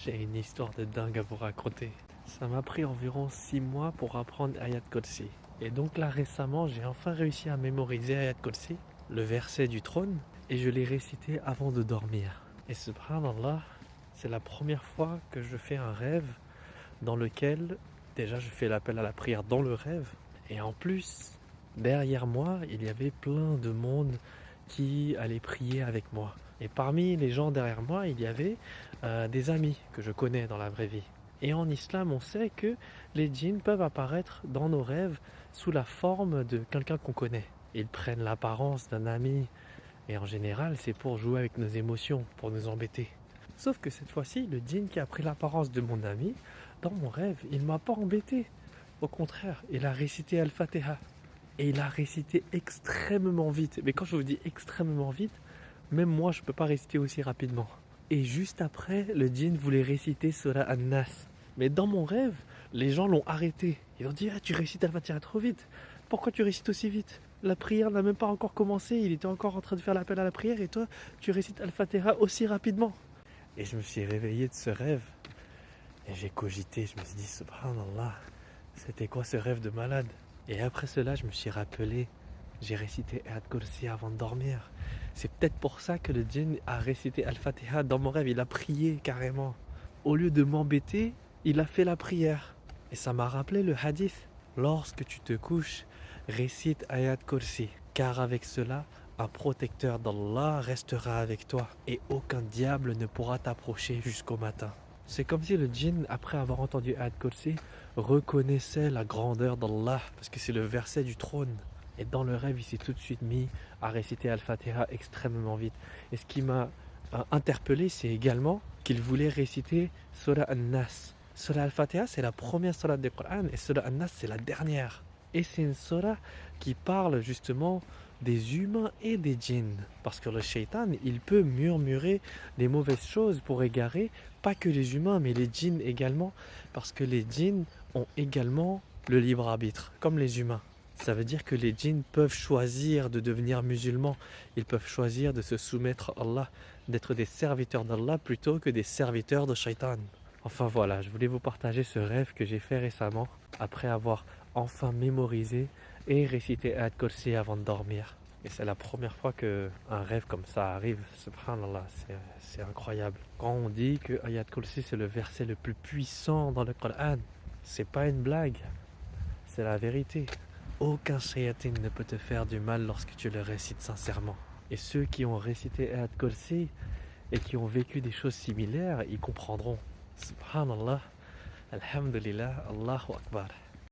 J'ai une histoire de dingue à vous raconter. Ça m'a pris environ 6 mois pour apprendre Ayat Kursi. Et donc là récemment, j'ai enfin réussi à mémoriser Ayat Kursi, le verset du trône, et je l'ai récité avant de dormir. Et subhanallah, c'est la première fois que je fais un rêve dans lequel, déjà je fais l'appel à la prière dans le rêve, et en plus, derrière moi, il y avait plein de monde qui allait prier avec moi. Et parmi les gens derrière moi, il y avait des amis que je connais dans la vraie vie. Et en islam, on sait que les djinns peuvent apparaître dans nos rêves sous la forme de quelqu'un qu'on connaît. Ils prennent l'apparence d'un ami, et en général, c'est pour jouer avec nos émotions, pour nous embêter. Sauf que cette fois-ci, le djinn qui a pris l'apparence de mon ami, dans mon rêve, il ne m'a pas embêté. Au contraire, il a récité Al-Fatiha. Et il a récité extrêmement vite. Mais quand je vous dis extrêmement vite, même moi je ne peux pas réciter aussi rapidement. Et juste après, le djinn voulait réciter Surah An-Nas. Mais dans mon rêve, les gens l'ont arrêté. Ils ont dit: ah, tu récites Al-Fatiha trop vite. Pourquoi tu récites aussi vite? La prière n'a même pas encore commencé. Il était encore en train de faire l'appel à la prière. Et toi, tu récites Al-Fatiha aussi rapidement. Et je me suis réveillé de ce rêve. Et j'ai cogité. Je me suis dit: subhanallah, c'était quoi ce rêve de malade? Et après cela, je me suis rappelé, j'ai récité Ayat Kursi avant de dormir. C'est peut-être pour ça que le djinn a récité Al-Fatiha dans mon rêve. Il a prié carrément. Au lieu de m'embêter, il a fait la prière. Et ça m'a rappelé le hadith. Lorsque tu te couches, récite Ayat Kursi. Car avec cela, un protecteur d'Allah restera avec toi. Et aucun diable ne pourra t'approcher jusqu'au matin. C'est comme si le djinn, après avoir entendu Ayat Kursi, reconnaissait la grandeur d'Allah, parce que c'est le verset du trône. Et dans le rêve, il s'est tout de suite mis à réciter Al-Fatiha extrêmement vite. Et ce qui m'a interpellé, c'est également qu'il voulait réciter Surah An-Nas. Surah Al-Fatiha, c'est la première surah du Coran, et Surah An-Nas, c'est la dernière. Et c'est une surah qui parle justement des humains et des djinns. Parce que le shaitan, il peut murmurer des mauvaises choses pour égarer pas que les humains, mais les djinns également. Parce que les djinns ont également le libre arbitre, comme les humains. Ça veut dire que les djinns peuvent choisir de devenir musulmans. Ils peuvent choisir de se soumettre à Allah, d'être des serviteurs d'Allah plutôt que des serviteurs de shaitan. Enfin voilà, je voulais vous partager ce rêve que j'ai fait récemment, après avoir enfin mémorisé et récité Ayat Kursi avant de dormir. Et c'est la première fois qu'un rêve comme ça arrive. Subhanallah, c'est incroyable. Quand on dit que Ayat Kursi c'est le verset le plus puissant dans le Coran, c'est pas une blague, c'est la vérité. Aucun shayatin ne peut te faire du mal lorsque tu le récites sincèrement. Et ceux qui ont récité Ayat Kursi et qui ont vécu des choses similaires, ils comprendront. Subhanallah, alhamdulillah, Allahu Akbar.